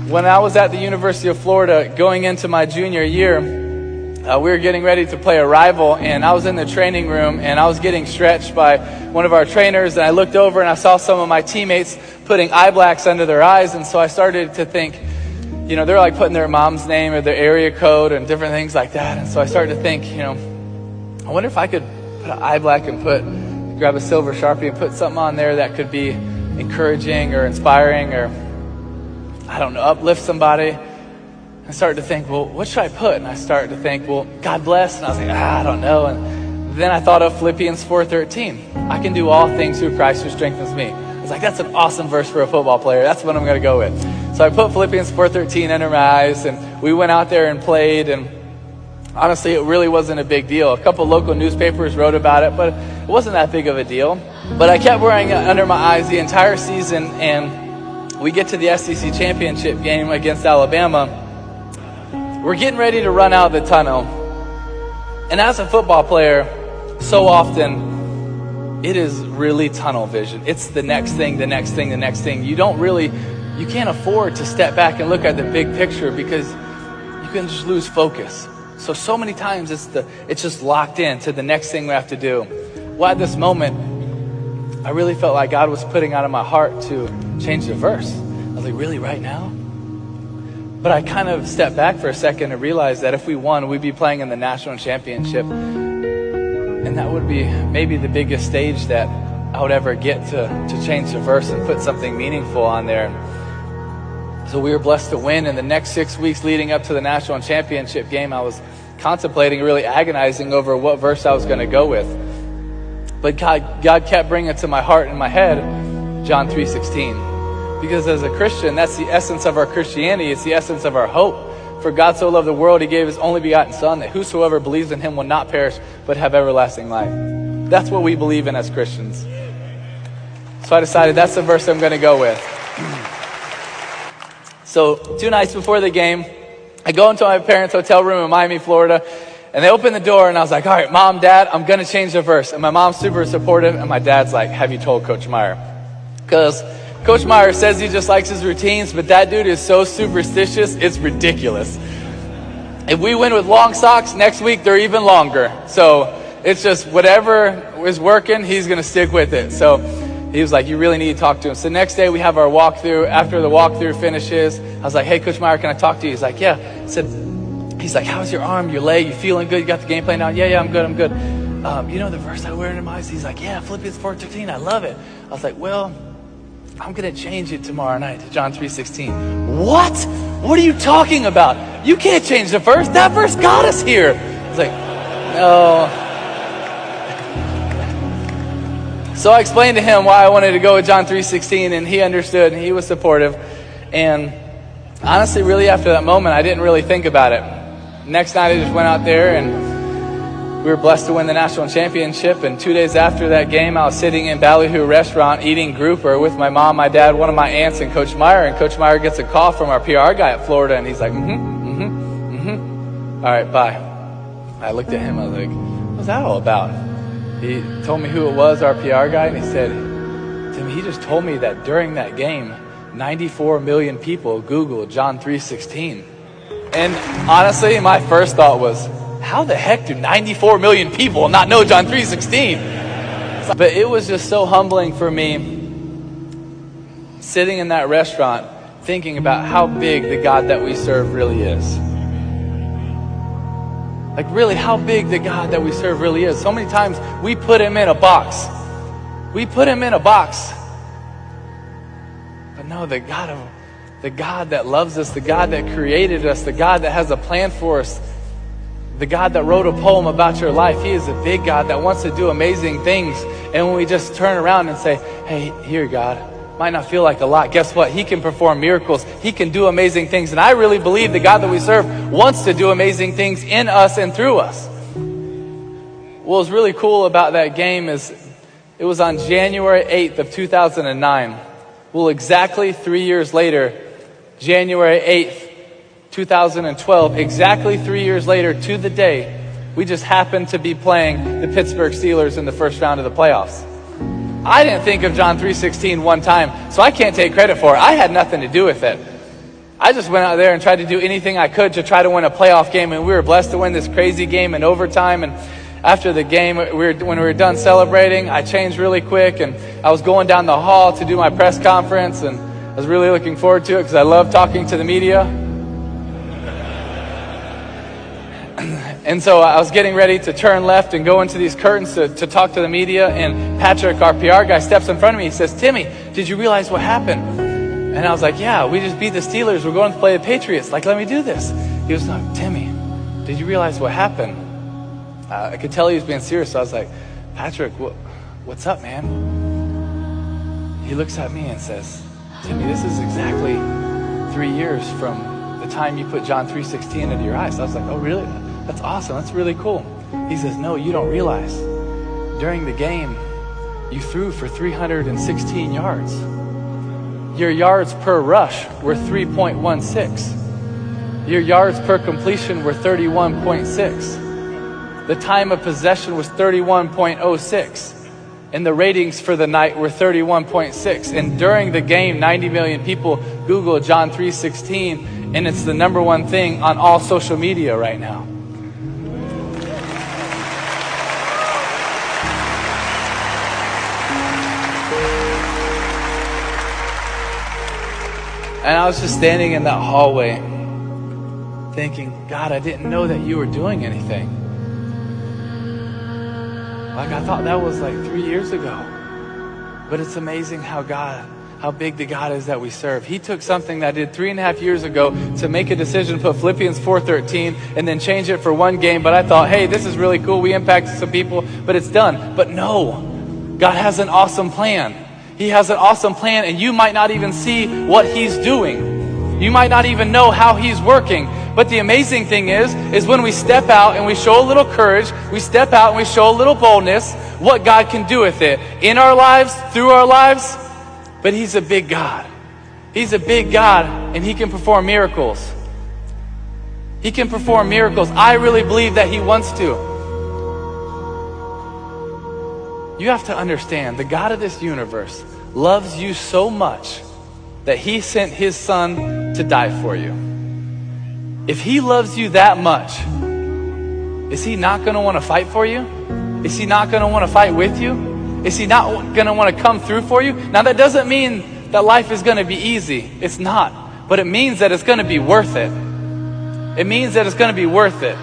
When I was at the University of Florida going into my junior year, we were getting ready to play a rival, and I was in the training room, and I was getting stretched by one of our trainers, and I looked over and I saw some of my teammates putting eye blacks under their eyes, and so I started to think, they're like putting their mom's name or their area code and different things like that. And so I started to think, I wonder if I could put an eye black and grab a silver Sharpie and put something on there that could be encouraging or inspiring or, I don't know, uplift somebody. I started to think, well, what should I put? And I started to think, well, God bless. And I was like, I don't know. And then I thought of Philippians 4:13. I can do all things through Christ who strengthens me. I was like, that's an awesome verse for a football player. That's what I'm going to go with. So I put Philippians 4:13 under my eyes, and we went out there and played. And honestly, it really wasn't a big deal. A couple local newspapers wrote about it, but it wasn't that big of a deal. But I kept wearing it under my eyes the entire season, and we get to the SEC championship game against Alabama. We're getting ready to run out of the tunnel. And as a football player, so often it is really tunnel vision. It's the next thing, the next thing, the next thing. You can't afford to step back and look at the big picture because you can just lose focus. So many times it's just locked in to the next thing we have to do. Well, at this moment, I really felt like God was putting out of my heart to change the verse. I was like, really, right now? But I kind of stepped back for a second and realized that if we won, we'd be playing in the national championship. And that would be maybe the biggest stage that I would ever get to change the verse and put something meaningful on there. So we were blessed to win. And the next 6 weeks leading up to the national championship game, I was contemplating, really agonizing over what verse I was going to go with. But God kept bringing it to my heart and my head, John 3:16. Because as a Christian, that's the essence of our Christianity. It's the essence of our hope. For God so loved the world, he gave his only begotten Son, that whosoever believes in him will not perish, but have everlasting life. That's what we believe in as Christians. So I decided that's the verse I'm going to go with. So 2 nights before the game, I go into my parents' hotel room in Miami, Florida, and they open the door, and I was like, all right, Mom, Dad, I'm going to change the verse. And my mom's super supportive, and my dad's like, have you told Coach Meyer? Because Coach Meyer says he just likes his routines, but that dude is so superstitious, it's ridiculous. If we win with long socks, next week they're even longer. So it's just whatever is working, he's going to stick with it. So he was like, you really need to talk to him. So next day we have our walkthrough. After the walkthrough finishes, I was like, hey, Coach Meyer, can I talk to you? He's like, yeah. He's like, how's your arm, your leg? You feeling good? You got the game plan down? Yeah, I'm good. You know the verse I wear in my eyes? He's like, yeah, Philippians 4:13. I love it. I was like, well, I'm going to change it tomorrow night to John 3:16. What? What are you talking about? You can't change the verse. That verse got us here. I was like, no. So I explained to him why I wanted to go with John 3:16, and he understood, and he was supportive. And honestly, really after that moment, I didn't really think about it. Next night, I just went out there, and we were blessed to win the national championship. And 2 days after that game, I was sitting in Ballyhoo restaurant eating grouper with my mom, my dad, one of my aunts, and Coach Meyer. And Coach Meyer gets a call from our PR guy at Florida, and he's like, all right, bye. I looked at him, I was like, what's that all about? He told me who it was, our PR guy, and he said, Tim, he just told me that during that game, 94 million people Googled John 3:16. And honestly, my first thought was, how the heck do 94 million people not know John 3:16? But it was just so humbling for me sitting in that restaurant thinking about how big the God that we serve really is. Like really how big the God that we serve really is. So many times we put him in a box. But no, the God that loves us, the God that created us, the God that has a plan for us, the God that wrote a poem about your life, he is a big God that wants to do amazing things. And when we just turn around and say, hey, here, God, might not feel like a lot. Guess what? He can perform miracles. He can do amazing things. And I really believe the God that we serve wants to do amazing things in us and through us. What was really cool about that game is it was on January 8th of 2009. Well, exactly 3 years later, January 8th, 2012, exactly 3 years later to the day, we just happened to be playing the Pittsburgh Steelers in the first round of the playoffs. I didn't think of John 3:16 one time, so I can't take credit for it. I had nothing to do with it. I just went out there and tried to do anything I could to try to win a playoff game, and we were blessed to win this crazy game in overtime. And after the game, when we were done celebrating, I changed really quick, and I was going down the hall to do my press conference, and I was really looking forward to it because I love talking to the media. And so I was getting ready to turn left and go into these curtains to talk to the media, and Patrick, our PR guy, steps in front of me. He says, "Timmy, did you realize what happened?" And I was like, "Yeah, we just beat the Steelers. We're going to play the Patriots. Like, let me do this." He was like, "Timmy, did you realize what happened?" I could tell he was being serious, so I was like, "Patrick, what's up, man?" He looks at me and says, "Timmy, this is exactly 3 years from the time you put John 3:16 into your eyes." I was like, "Oh, really? That's awesome. That's really cool." He says, "No, you don't realize. During the game, you threw for 316 yards. Your yards per rush were 3.16. Your yards per completion were 31.6. The time of possession was 31.06. And the ratings for the night were 31.6. And during the game, 90 million people Google John 3:16, and it's the number one thing on all social media right now." And I was just standing in that hallway thinking, "God, I didn't know that you were doing anything. Like, I thought that was like 3 years ago." But it's amazing how big the God is that we serve. He took something that I did 3.5 years ago to make a decision, put Philippians 4:13, and then change it for one game. But I thought, hey, this is really cool. We impacted some people, but it's done. But no, God has an awesome plan. He has an awesome plan, and you might not even see what he's doing. You might not even know how he's working. But the amazing thing is when we step out and we show a little courage, we step out and we show a little boldness, what God can do with it in our lives, through our lives. But he's a big God. He's a big God, and he can perform miracles. He can perform miracles. I really believe that he wants to. You have to understand, the God of this universe loves you so much that he sent his son to die for you. If he loves you that much, is he not going to want to fight for you? Is he not going to want to fight with you? Is he not going to want to come through for you? Now, that doesn't mean that life is going to be easy. It's not. But it means that it's going to be worth it. It means that it's going to be worth it.